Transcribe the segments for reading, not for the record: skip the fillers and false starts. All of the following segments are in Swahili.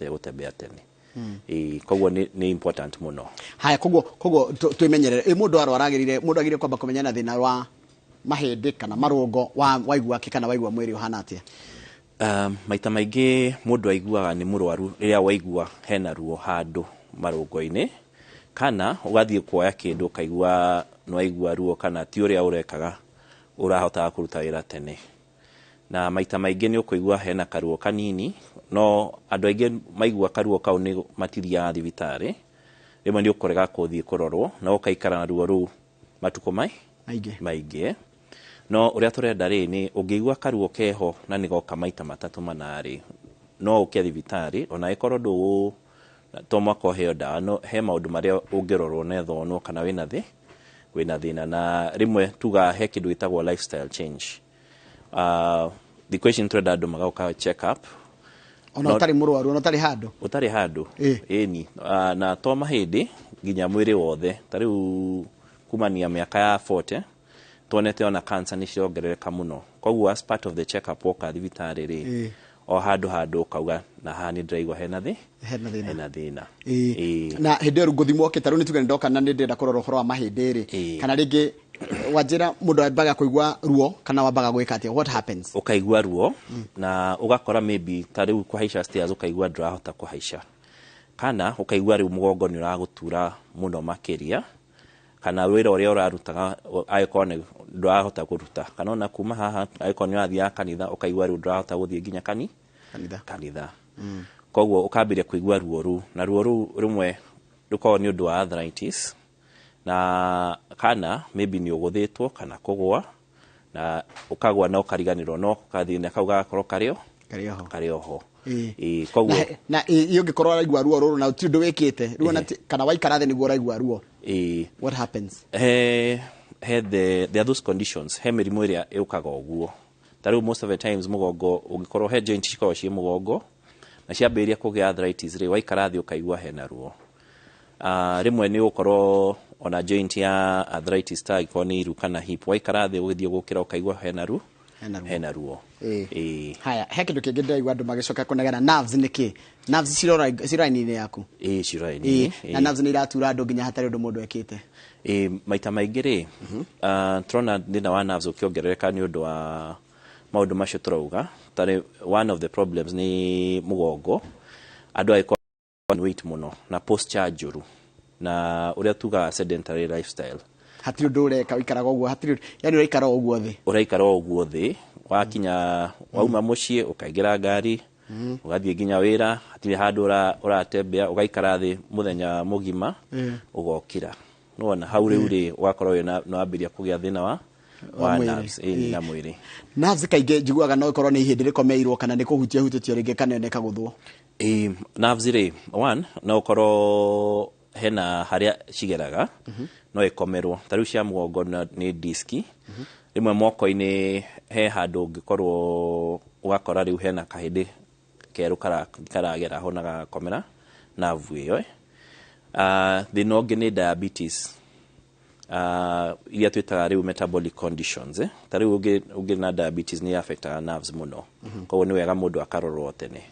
ahote gutembea tene. Koguo ni important muno. Haya koguo twimenyerere mundu arwaragirire mundu agire kwamba kumenyana thina wa mahindi kana marungo waigua kana waigua mwiri uhana atia. Maita maingi mundu aiguaga ni murwaru riria waigua hena ruo handu marungo-ini kana ugathie kuoya kindu kaigua no aigua ruo kana ti uria urekaga urahota kuruta wira tene. Na maita maingi ni ukuigua hena karuo kanini no andu aingi maigua karuo kau ni matithia thibitari rimwe ni ukorega kuthie kurorwo na ukaikara na ruo ru matuko maingi no uria turenda ri ni ungiigua karuo keho na ni goka maita matatu manari no uke thibitari ona ikorwo ndu to mwako heo dawa no he maundu maria ungirorwo na thonwo kana wina thina na rimwe tuga he kindu gitagwo lifestyle change. The question turenda andu magauka check up ona utari murwaru ona utari handu ni na to mahindi nginya mwiri wothe tariu kumania miaka ya 40 tuonete ona cancer ni ciongerereka muno koguo as part of the check up woka thibitari ri o handu kauga na hani ndiraigwa hena thina na hindi ru guthimwo kitaru ni tuge ndoka na ndenda kurorwo horo wa mahindi ri kana ringi wajira mundu ambaga kuigua ruo kana wambaga gwika atia what happens ukaigua ruo na ugakora maybe tariu kuhaisha stairs ukaigua ndirahota kuhaisha kana ukaigua riu mugongo ni uragutura muno makiria kana wira uria urarutaga aikone ndirahota kuruta kana ona kuma haha aikone urathia kanitha ukaigua riu ndirahota guthie nginya kanitha koguo ukambiria kuigua ruo ru na ruo ru rimwe ruko ni undu wa arthritis na kana maybe ni uguthitwo kana kugwa na ukagwa na ukariganirwo no kathina kauga korwo karioho koguo na ungikorwo araigua ruo ruru na ti ndu wikite ruo na kana waikara thi niguo araigua ruo what happens there are those conditions he mirimu iria yukaga uguo tariu most of the times mugongo ungikorwo he joint ciko cie mugongo na ciambiria kugia arthritis ri waikara thi ukaigua hena ruo rimwe ni ukorwo ona joint ya arthritis ta ikoni iru kana hip waikara thi ugithie gukira ukaigua hena ruo haya he kindu kingi ndaigua andu magicoka kunegana nerves niki nerves ciraini-ini yaku ciraini na nerves ni iratura andu nginya hatari undu mundu ekite maita maingi ri turona thina wa nerves ukiongerereka ni undu wa maundu macio turauga tari one of the problems ni mugongo andu aiko weight muno na posture njuru na uria tuga sedentary lifestyle hatiri undu ureka wikaraga uguo hatiri yani uraikara uguo thi wakinya wauma mucii ukaingira ngari ugathie nginya wira hatiri handu uratembea ugaikara thi muthenya mugima ugokira nona hau riu ri wakorwo no ambiria kugia thina wa nerves na mwiri nerves kainge njiguaga no ikorwo ni ihindi rikomeirwo kana ni kuhutia hutitio ringi kana ne kaguthwo nerves ri one no ukorwo hena haria cigeraga no ikomerwo tariu cia mugongo ni diski rimwe moko-ini he handu ungikorwo ugakora riu hena kahindi keru karagera ho na gakomera nerve iyo thina ungi ni diabetes iria twitaga riu metabolic conditions tariu ungi na diabetes ni affectaga nerves muno koguo ni wega mundu akarorwo tene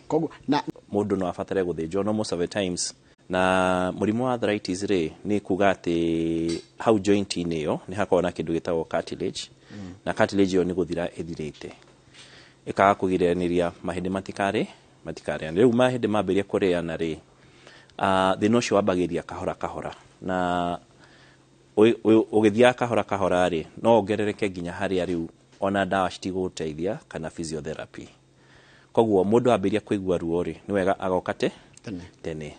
koguo na mundu no abatare guthinjwo no most of the times na murimu wa arthritis ri ni kuga ati hau joint ini yo ni hakorwo na kindu gitagwo cartilage na cartilage yo ni guthira ithirite ikaga kugiraniria mahindi matikare riu mahindi mambiria kuriana ri thina ucio wambagiria kahora na ugithia kahora ri no ongerereke nginya haria riu ona dawa citigũteithia kana physiotherapy koguo mundu ambiria kuigua ruo ri ni wega agoka tene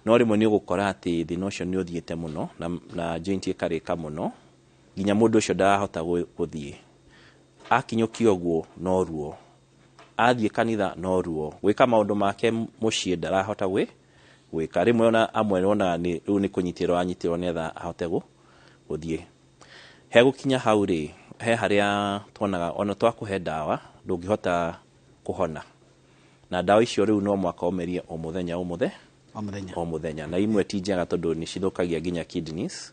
no rimwe ni ugukora ati thina ucio ni uthiite muno na joint ikarika muno nginya mundu ucio ndahota guthie akinyukio guo no ruo athie kanitha no ruo gwika maundu make mucii ndarahota gwika rimwe ona amwe ona ni riu ni kunyitirwo netha ahote guthie he gukinya hau ri he haria tuonaga ona twakuhe dawa ndungihota kuhona na dawa icio riu no mwaka umerie o muthenya na imwe ti njega tondu ni cithukagia nginya kidneys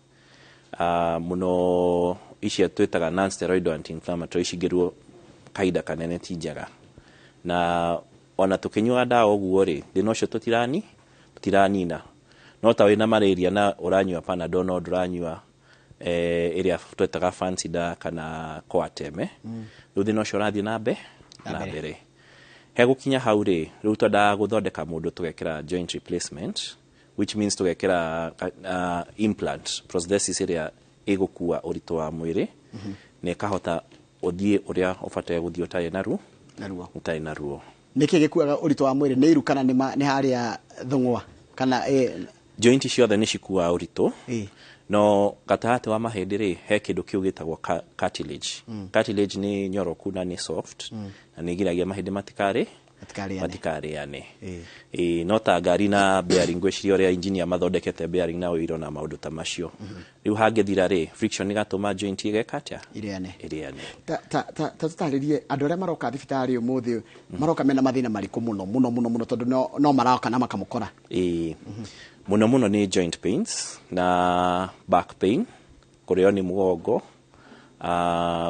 muno icio twitaga non steroidal anti-inflammatory cingirwo kaida kanene ti njega na ona tukinyua ndawa uguo ri thina ucio tutiranina no ta wina malaria na uranyua panadol no duranyua area twetaga fancy da kana coateme thina ucio rathi na mbere he gukinya hau ri riu twenda guthondeka mundu tugekira joint replacement which means tugekira implant prosthesis area igukua urito wa mwiri ne kahota uthie uria ufate guthio utari na ruo niki gikuaga urito wa mwiri ni iru kana ni haria thungwa kana joint ciothe ni cikua urito no gatahati wa mahindi ri he kindu kiu gitagwo cartilage cartilage ni nyoroku na ni soft na ni giragia mahindi matikari ane no ta ngari na bearing gwiciria uria engineer mathondekete bearing na uiro na maundu ta macio riu hangethira ri friction igatuma joint igekatia iriane ta tutaririe andu aria maroka thibitari umuthi maroka mena mathina mariku muno tondu no maroka na makamukora muno ni joint pains na back pain kurio ni mugongo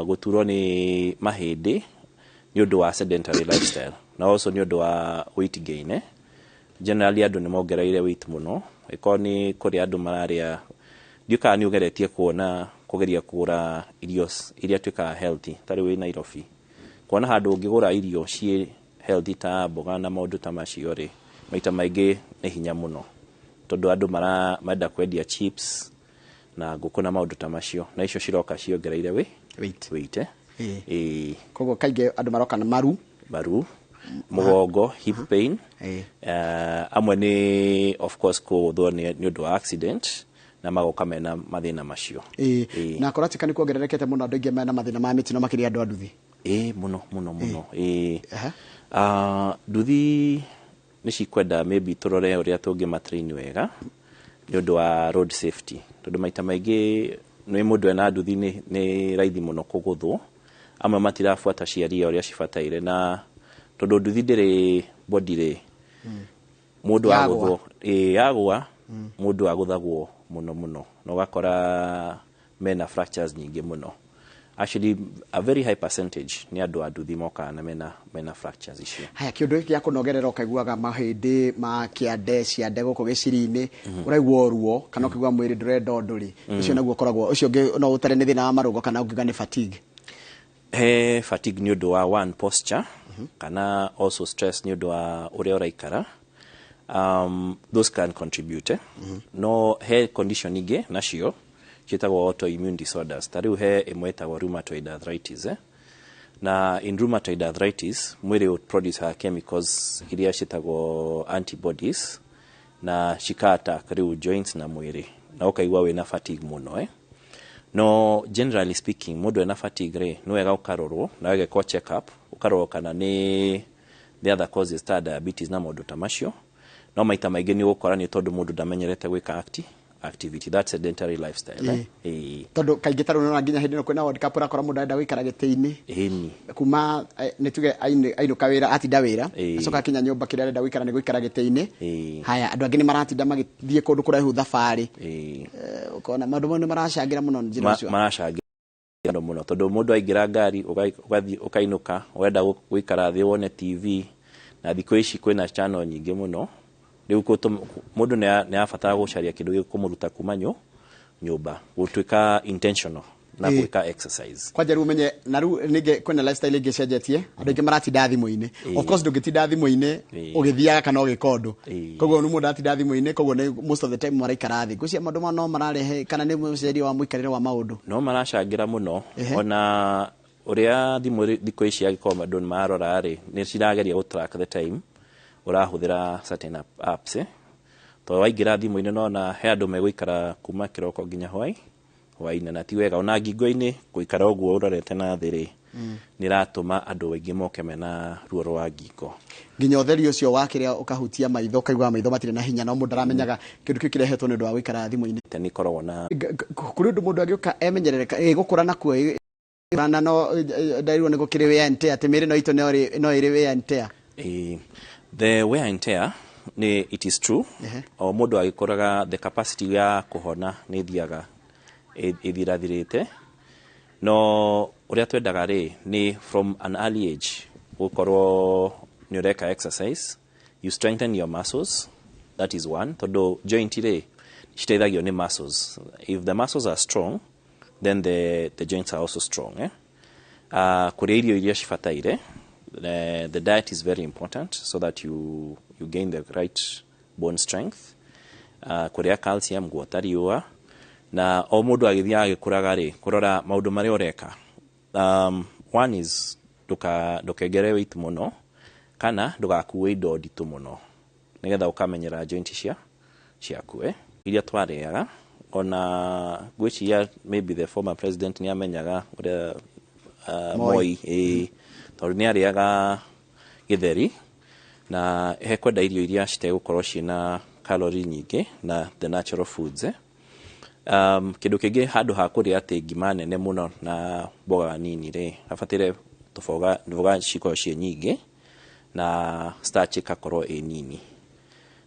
guturwo ni mahindi ni undu wa sedentary lifestyle na also ni undu wa weight gain generally andu ni mongereire weight muno ikoni kuri andu mararia ndiuka ni ugeretie kuona kugeria kugura irio iria twika healthy tari we Nairobi kuona handu ungigura irio cie healthy ta mboga na maundu ta macio ri maita maingi ni hinya muno tondu andu marenda kwendia chips na nguku na maundu ta macio na icio ciroka ciongereire weight kogo kaige andu maroka na maru mugongo hip pain amwe ni of course ko ni undu wa accident na magoka mena mathina macio na koratika ni kuongererekete muno andu ingi mena mathina ma mitino makiria andu nduthi muno nduthi ni cikwenda maybe turore uria tungi matrain wega ni undu wa road safety tondu maita maingi ni mundu ena nduthi ni raithi muno kuguthwo amwe matirafuata ciaria uria cibataire na tondu nduthi ndiri body ri mundu aguthwo yagwa mundu aguthagwo muno no gakora mena fractures nyingi muno actually a very high percentage ni andu a nduthi moka na mena fractures icio haya kiundu gya kunogerera ukaiguaga mahindi ma kiande ciande guku giciri-ini uraigua ruo kana ukigua mwiri ndurenda nduri ucio naguo koragwo ucio no utare ni thina wa marugo kana ungiga ni fatigue fatigue ni undu wa one posture kana also stress ni undu wa uria uraikara those can contribute no he condition ingi nacio kitagwo autoimmune disorders tariu he imwetagwo rheumatoid arthritis na in rheumatoid arthritis mwiri would produce chemicals iria citagwo antibodies na cikata riu joints na mwiri na ukaigua wina fatigue muno no generally speaking mundu ena fatigue ri no wega ukarorwo na wege ko check up ukarorwo kana ni the other causes ta diabetes na maundu ta macio no maita maingi ni gukora ni tondu mundu ndamenyerete gwika activity that's sedentary lifestyle tondu kaingi taru no nginya hindi no kwena world cup urakora mundu enda gwikara giti-ini kuma ni tuge ainuka wira atinda wira acoka kinya nyumba kiria enda gwikara ni gwikara giti-ini haya andu angi ni maratinda magithie kundu kuraihu thabari ukona maundu mau ni maracangira muno njira ucio maracangira muno tondu mundu aingira ngari ukainuka wenda gwikara thi wone TV na thikũ ici kwina channel nyingi muno riu mundu ni abatara gucaria kindu gikumuruta kuma nyumba gutuika intentional na gwika exercise kwa jeru umenye na ru ninge kwina lifestyle ingi cenjetie andu ingi maratinda thimu-ini of course ndungitinda thimu-ini ugithiaga kana ugikondu koguo ni mundu atinda thimu-ini koguo ni most of the time maraikara thi gucia maundu ma no mararehe kana ni muceria wa muikarire wa maundu no maracangira muno ona uria thimu thikũ ici agikoma mandu marora ri ni cirageria go track the time urahuthira certain apps to waingira thimu-ini nona he andu megũikara kuma kiroko nginya hwaĩ-inĩ na ti wega ona ngingo-ini guikara uguo urorete na thi ri niratuma andu aingi moke mena ruo rwa ngingo nginya utheri ucio wa kiria ukahutia maitho kaigua maitho matire na hinya no mundu aramenyaga kindu kiu kirehetwo ni undu wa guikara thimu-ini ni koragwo na kuri undu mundu agiuka emenyerere gukura nakuo rana no ndairwo ni gukiri wear and tear atimiri no ito no iri wear and tear the wear and tear ni it is true o mundu agikoraga the capacity ya kuhona ni thiaga ithirathirite no uria twendaga ri ni from an early age gukorwo ni ureka exercise, you strengthen your muscles. That is one. Todo joint ile citeithagio ni muscles. If the muscles are strong, then the joints are also strong. Kuria irio iria cibataire. The diet is very important so that you gain the right bone strength. Kuria calcium guotariua na o mundu agithia agikuraga ri kurora maundu mari oreka. One is ndukegere weight muno kana ndugakuwe indo nditu muno nigetha ukamenyera joint ciaku iria twariaga ona gwiciria maybe the former president ni amenyaga uria Moi tondu ni ariaga githeri na hekwenda irio iria citegukorwo ciina calorie nyingi na the natural foods kindu kingi handu ha kuria ati ngima nene muno na mboga nini ri afatire mboga ciko cie nyingi na starch ikakorwo nini.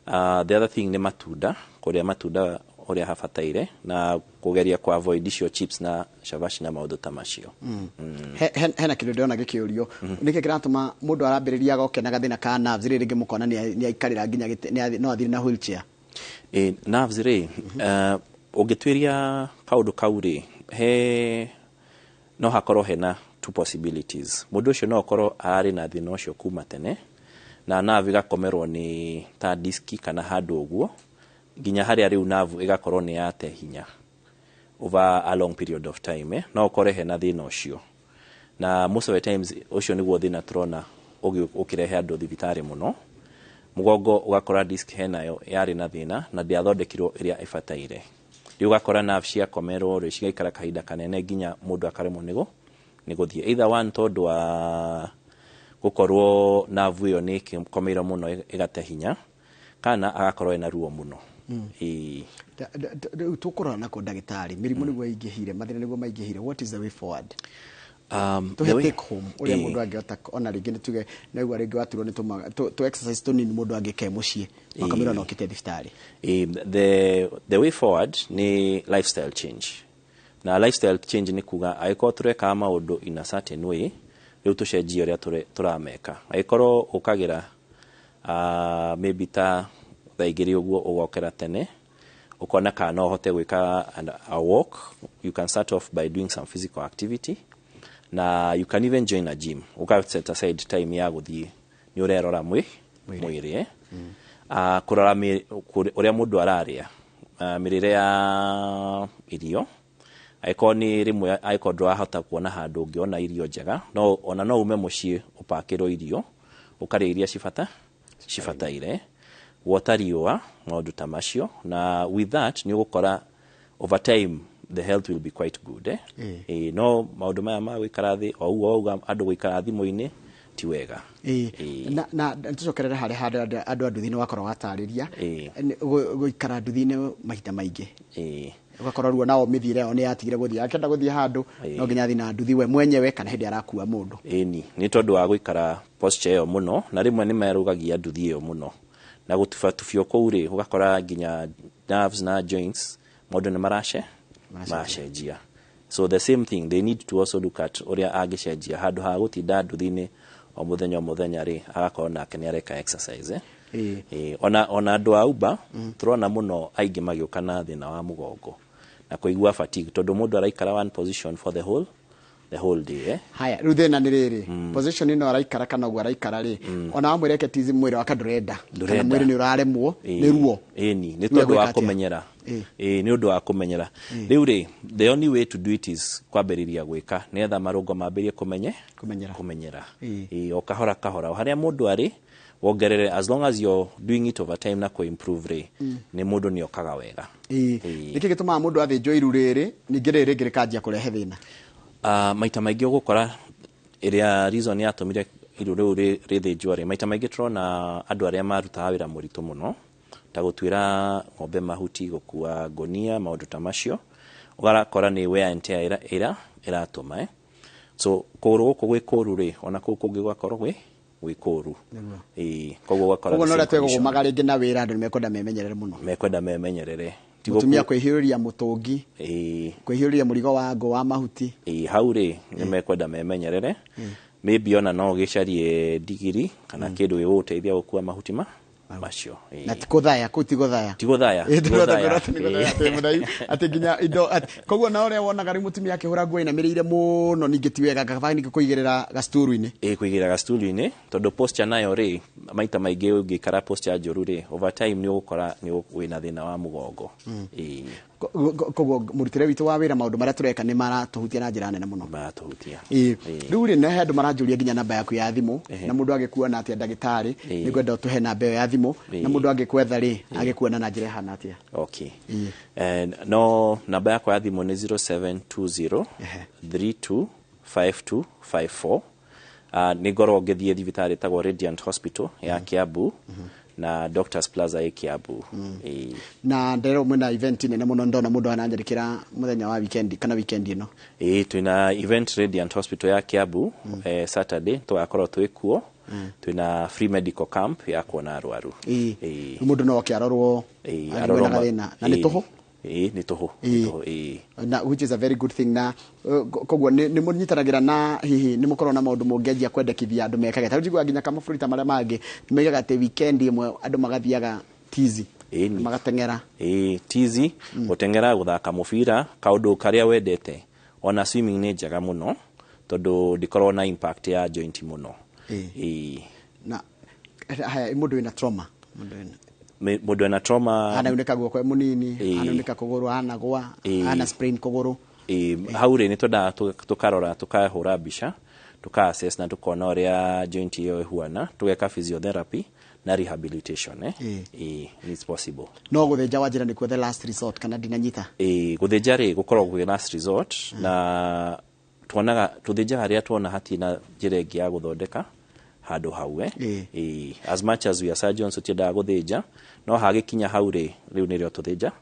The other thing ni matunda, kuria matunda uria hafataire na kugeria ku avoid icio chips na shavashi na maundu ta macio. Hena kindu ndiona gikiurio niki kiratuma mundu arambiriria gokena gathina ka nerves ri ringi mukona ni aikarira nginya no athiri na wheelchair. Nerves ri ugitwiria kaundu kauri he no hakorwo hena two possibilities. Mundu ucio no korwo ari na thina ucio kuma tene na nerve igakomerwo ni ta diski kana handu uguo ginya hari ari nerve igakorwo ni yate hinya over a long period of time no kore hena thina ucio na most of the times ucio niguo thina turona ukirehe andu thibitari muno mugongo ugakora disk henayo yari na thina na ndiathondekirwo iria ifataire ugakora nerve cia komerwo ri cigaikara kahinda kanene ginya mundu akaremwo ni guthie either one tondu wa gukorwo nerve iyo ni komeira muno igate hinya kana agakorwo ena ruo muno. Tukura na ko ndagitari mirimu niguo ingihire mathina niguo maingihire, what is the way forward? To take home uri mundu angiota ona ringi nituge na igwa ringi waturwo ni to exercise to nini mundu angike mucie makamira no kite thibitari. The way forward ni lifestyle change. Na lifestyle change ni kuga aiko tureka maundu in a certain way riu tucenjie uria turameka aikoro ukagira maybe ta thaigiri uguo ugokera tene ukona kana uhote gwika a walk. You can start off by doing some physical activity na you can even join a gym. Uka set aside time ya guthie ni urerora mwiri kurora uria mundu araria mirire ya irio aikoni rimwe aikodwa hata kuona handu ungiona irio njega no ona no ume mucie upakiro irio ukari iria cifataire watariwa maundu ta macio na with that ni ugukora over time the health will be quite good no maundu maya ma gwikara thi au andu gwikara thimo-ini ti wega na tucokerere hari andu thini wakorwo watariria gwikara nduthine mahita maingi ugakorwo ruo nao mithire oni yatigire guthia akenda guthia handu no nginya thina nduthi we mwenyewe kana hindi arakua mundu ni tondu wa gwikara posture yo muno na rimwe ni merugagia nduthi yo muno na gutufatufio kouri ugakora ginya nerves na joints maundu ni marashenjia. So the same thing they need to also look at uria agishenjia handu ha gutinda nduthini o muthenya ri agakorwo nake ni areka exercise ona andu a uba turona muno aingi magiuka na thina wa mugongo na kuigua fatigue tondu mundu araikara one position for the whole day haya riu thina ni riri position ino araikara kana ugu araikara ri ona amwireke tizi mwiri waka ndurenda kana mwiri ni uraremwo ni ruo ni tondu wa kumenyera ni undu wa kumenyera riu ri the only way to do it is kwambiriria gwika nietha marungo mambirie kumenyera o kahora haria mundu ari wongerere as long as you're doing it over time na ko improve ni mundu ni okaga wega niki gituma mundu athinjo iru riri ningire ngirikanjia kurehe thina maita maingi ugukora iria reason ya tumire iru riu rithinjwa ri maita maingi turona andu aria maruta wira muritu muno ta gutwira ng'ombe mahuti gukua ngonia maundu ta macio ugarakora ni wear and tear iratuma so kuru gwikuru ri ona kungi gwakorwo gwikuru koguo gwakora koguo no retwe gumaga ringi na wira andu mekwenda memenyerere mutumia kwihiruria mutungi kwihiruria murigo wa ngo wa mahuti hau ri ni mekwenda memenyerere maybe ona no gicarie digiri kana kindu giguteithia gukua mahutima macio na tikuthaya kutiguthaya ati ginya indo koguo na ore wona gari mutumia akihura nguo ina mirire muno ningi tiwega gabani kuigirira gasturu-ini kuigirira gasturu-ini tondu posture nayo ri maita maingi ungikara posture njuru ri over time ni ugukora ni wina thina wa mugongo koguo murutire witu wa wira maundu maria tureka ni maratuhutia na njira nene muno maratuhutia riu ri na hendu maranjuria ginya namba yaku ya thimu na mundu agikuona atia ndagitari ni gwenda tuhe namba ya thimu na mundu agikuetha ri agikuona na njira hana atia okay no namba yaku ya thimu ni 0720 325254 ni goro ngithie thibitari tagwo Radiant Hospital ya Kiambu na Doctors Plaza ya Kiambu na ndero mwena event nene muno ndona mundu ananjirikira muthenya wa weekend kana weekend ino twina event Radiant Hospital ya Kiambu Saturday twakorwo twikuo twina free medical camp ya kuona arwaru mundu no kiarorwo na ni toho ni toho na which is a very good thing na kogwo ni munyitanagira na hihi ni mukorwo na maundu mungeajia kwendekithia andu mekage ta njigwa ginya kama burita maria mangi megaga te weekend imwe andu magathiaga tizi magatengera tizi gutengera guthaka mubira kaundu karia wendete ona swimming ni njega muno tondu ndikorwo na impact ya joint muno na haya mundu ina trauma mundu ena trauma anauneka guoko munini anauneka kuguru anagwa ana sprain kuguru haure ni toda tukarora tukahura bisha tuka-assess na tukona uria joint iyo ihuana tugeka physiotherapy na rehabilitation it's possible no guthenja wanjira ni the last resort kana dinanyita guthenja ri gukorwo gwe last resort na tuonaga tuthenja haria tuona hatina njira ingi ya guthondeka handu hau as much as we are surgeons utiendaga guthenja no hagikinya hau ri riu nirio tuthenja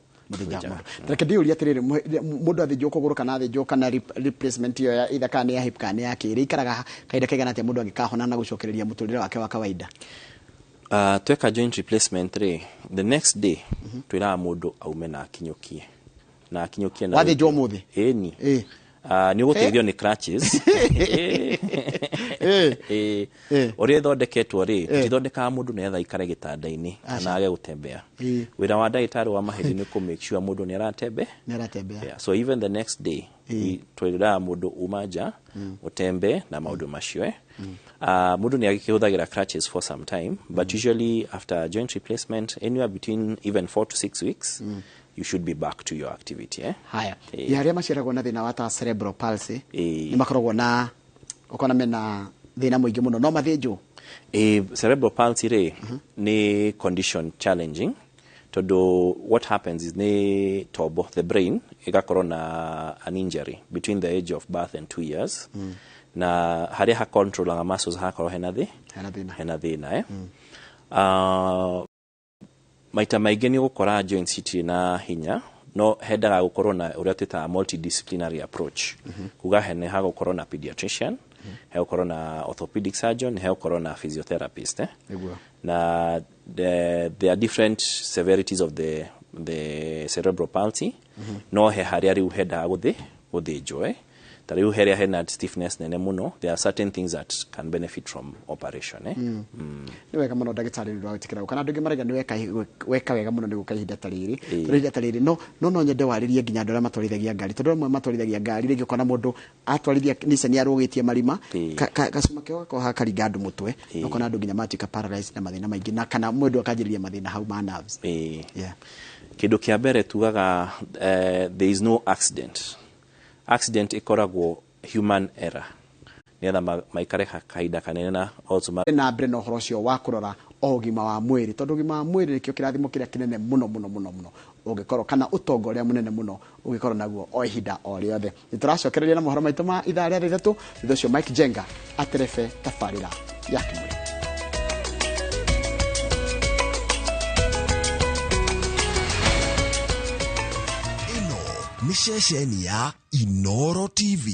Tareke ndiuria atiriri mundu athinjwo kuguru kana athinjwo kana replacement iyo ya either kana ya hip kana ya kiri ikaraga kaida kegana ati mundu angikahona na gucokereria muturire wake wa kawaida tweka joint replacement ri the next day twira mundu aume na akinyukie na wathinjwo muthi ni ni guteithio ni crutches ori thondeketwo ri tithondeka mundu netha ikare gitanda-ini kana age gutembea wira wa ndagitari wa mahedi ni ku make sure mundu ni aratembea so even the next day twira mundu umaja utembe na maundu macio mundu ni agikihuthagira crutches for some time but usually after joint replacement anywhere between even 4 to 6 weeks you should be back to your activity haya yaria maciragwo na thina wa cerebral palsy ni makoragwo na ukona mena thina muingi muno no mathinjwo cerebral palsy ri ni condition challenging todo what happens is ni tobo the brain igakorwo na an injury between the age of birth and 2 years na haria ha control muscles hakorwo hena thina maita maingi ni gukora joint city na hinya no hendaga gukorwo na uria twita multidisciplinary approach kuga hene ha gukorwo na pediatrician he gukorwo na orthopedic surgeon he gukorwo na physiotherapist na there are different severities of the cerebral palsy no he haria riu hendaga guthinjwo tariu heria hena stiffness nene muno there are certain things that can benefit from operation ni wega muno ndagitari ndu atikira kana ndu marega ni weka wega muno ni gukahinda tariri no nyende waririe ginya ndora matwarithagia ngari tondu mwe matwarithagia ngari rigi kona mundu atwarithia nise ni arugitie marima kasuma keo ko hakaringa andu mutwe no kona andu ginya matika paralyzed na mathina maingi na kana mundu akajiriria mathina hau ma nerves kindu kia mbere tugaga there is no accident ikoragwo human error niatha maikare kaida kanene na also na mbere no horo cio wa kurora ogima wa mwiri tondu ogima wa mwiri nikio kirathimo kiria kinene muno ugikorwo kana utongo ria munene muno ugikorwo naguo o ihinda o riothe nituracokereria na mohoro maitu ma ithaa ria rithatu thitho Mike Jenga aterefe tafarira ya kimuri ni ceceni ya Inoro TV.